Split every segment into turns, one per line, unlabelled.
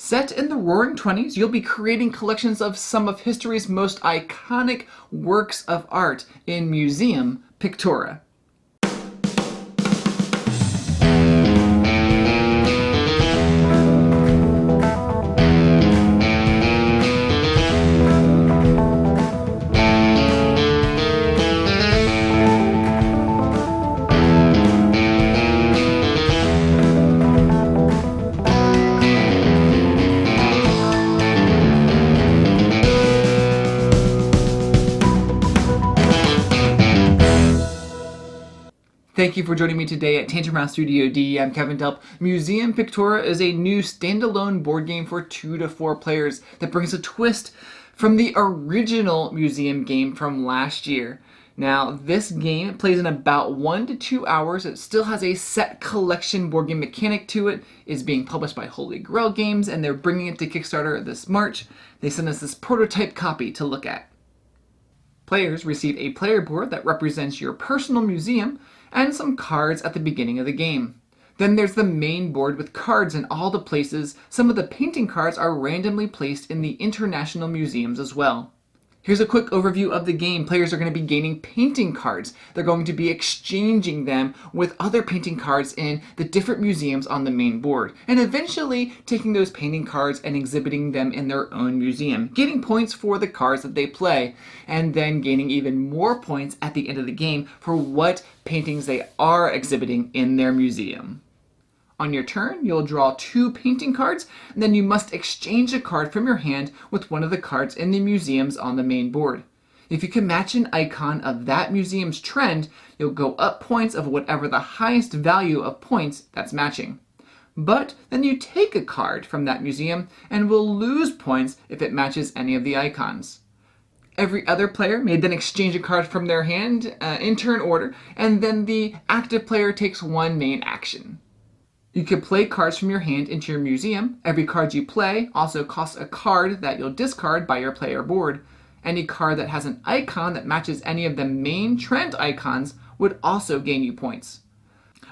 Set in the Roaring '20s, you'll be creating collections of some of history's most iconic works of art in Museum Pictura. Thank you for joining me today at Tantrum House Studio D. I'm Kevin Delp. Museum Pictura is a new standalone board game for 2 to 4 players that brings a twist from the original Museum game from last year. Now, this game plays in about 1 to 2 hours. It still has a set collection board game mechanic to it. It's being published by Holy Grail Games, and they're bringing it to Kickstarter this March. They sent us this prototype copy to look at. Players receive a player board that represents your personal museum and some cards at the beginning of the game. Then there's the main board with cards in all the places. Some of the painting cards are randomly placed in the international museums as well. Here's a quick overview of the game. Players are going to be gaining painting cards. They're going to be exchanging them with other painting cards in the different museums on the main board, and eventually taking those painting cards and exhibiting them in their own museum, getting points for the cards that they play, and then gaining even more points at the end of the game for what paintings they are exhibiting in their museum. On your turn, you'll draw 2 painting cards, and then you must exchange a card from your hand with one of the cards in the museums on the main board. If you can match an icon of that museum's trend, you'll go up points of whatever the highest value of points that's matching. But then you take a card from that museum and will lose points if it matches any of the icons. Every other player may then exchange a card from their hand in turn order, and then the active player takes one main action. You can play cards from your hand into your museum. Every card you play also costs a card that you'll discard by your player board. Any card that has an icon that matches any of the main trend icons would also gain you points.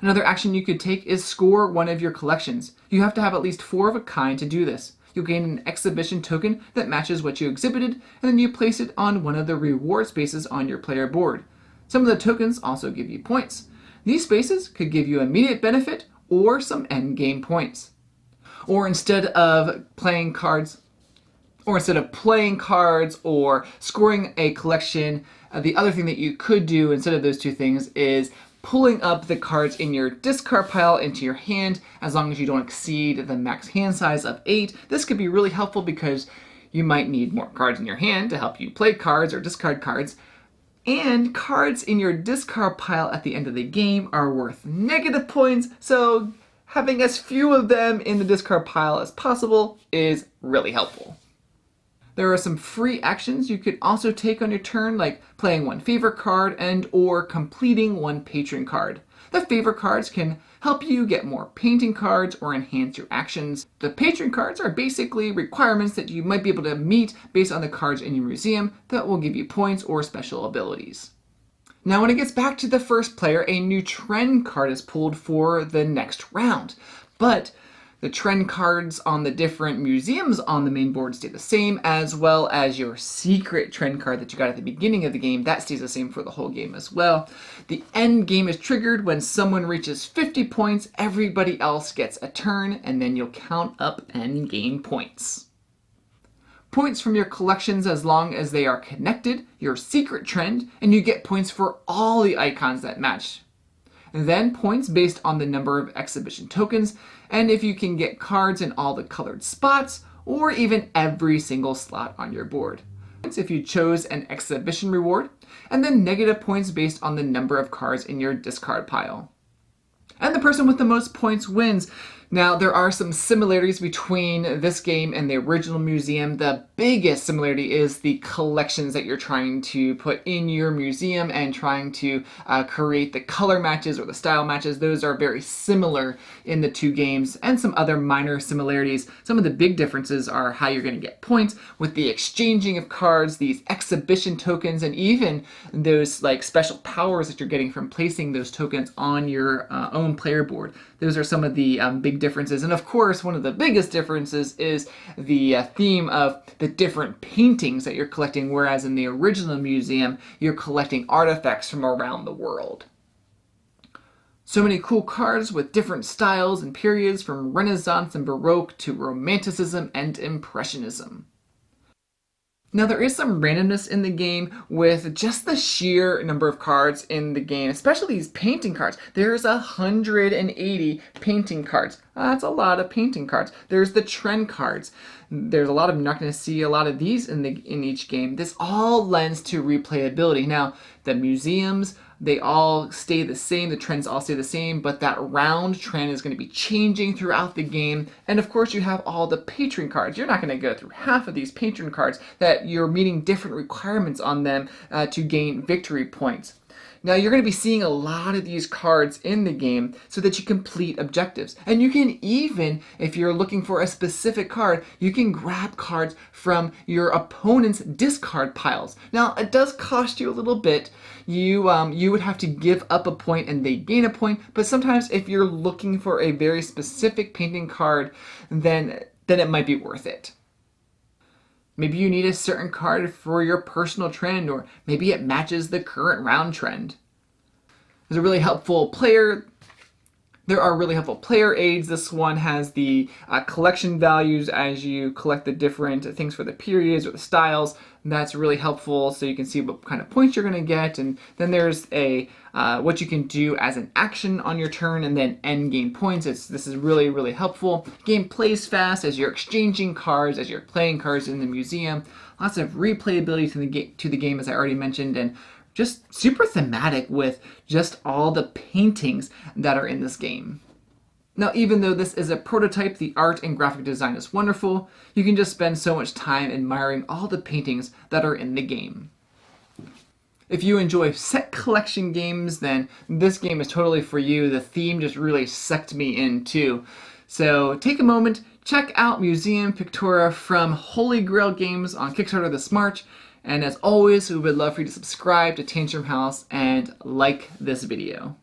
Another action you could take is score one of your collections. You have to have at least 4 of a kind to do this. You'll gain an exhibition token that matches what you exhibited, and then you place it on one of the reward spaces on your player board. Some of the tokens also give you points. These spaces could give you immediate benefit or some endgame points. Or instead of playing cards or scoring a collection, the other thing that you could do instead of those 2 things is pulling up the cards in your discard pile into your hand, as long as you don't exceed the max hand size of 8. This could be really helpful because you might need more cards in your hand to help you play cards or discard cards. And cards in your discard pile at the end of the game are worth negative points, so having as few of them in the discard pile as possible is really helpful. There are some free actions you could also take on your turn, like playing one favor card and or completing one patron card. The favor cards can help you get more painting cards or enhance your actions. The patron cards are basically requirements that you might be able to meet based on the cards in your museum that will give you points or special abilities. Now when it gets back to the first player, a new trend card is pulled for the next round. But the trend cards on the different museums on the main board stay the same, as well as your secret trend card that you got at the beginning of the game. That stays the same for the whole game as well. The end game is triggered when someone reaches 50 points. Everybody else gets a turn, and then you'll count up end game points. Points from your collections as long as they are connected, your secret trend, and you get points for all the icons that match. And then points based on the number of exhibition tokens, and if you can get cards in all the colored spots, or even every single slot on your board. If you chose an exhibition reward, and then negative points based on the number of cards in your discard pile. And the person with the most points wins. Now, there are some similarities between this game and the original museum. The biggest similarity is the collections that you're trying to put in your museum and trying to create the color matches or the style matches. Those are very similar in the 2 games, and some other minor similarities. Some of the big differences are how you're going to get points with the exchanging of cards, these exhibition tokens, and even those like special powers that you're getting from placing those tokens on your own player board. Those are some of the big big differences. And of course, one of the biggest differences is the theme of the different paintings that you're collecting, whereas in the original museum, you're collecting artifacts from around the world. So many cool cards with different styles and periods, from Renaissance and Baroque to Romanticism and Impressionism. Now, there is some randomness in the game with just the sheer number of cards in the game, especially these painting cards. There's 180 painting cards. That's a lot of painting cards. There's the trend cards. There's a lot of, you're not going to see a lot of these in each game. This all lends to replayability. Now, the museums, they all stay the same, the trends all stay the same, but that round trend is going to be changing throughout the game. And of course, you have all the patron cards. You're not going to go through half of these patron cards that you're meeting different requirements on them to gain victory points. Now, you're going to be seeing a lot of these cards in the game so that you complete objectives. And you can even, if you're looking for a specific card, you can grab cards from your opponent's discard piles. Now, it does cost you a little bit. You would have to give up a point and they gain a point. But sometimes if you're looking for a very specific painting card, then it might be worth it. Maybe you need a certain card for your personal trend, or maybe it matches the current round trend. There are really helpful player aids. This one has the collection values as you collect the different things for the periods or the styles. That's really helpful, so you can see what kind of points you're going to get. And then there's what you can do as an action on your turn, and then end game points. This is really, really helpful. Game plays fast as you're exchanging cards, as you're playing cards in the museum. Lots of replayability to the game, as I already mentioned, and just super thematic with just all the paintings that are in this game. Now, even though this is a prototype, the art and graphic design is wonderful. You can just spend so much time admiring all the paintings that are in the game. If you enjoy set collection games, then this game is totally for you. The theme just really sucked me in too. So take a moment, check out Museum Pictura from Holy Grail Games on Kickstarter this March. And as always, we would love for you to subscribe to Tantrum House and like this video.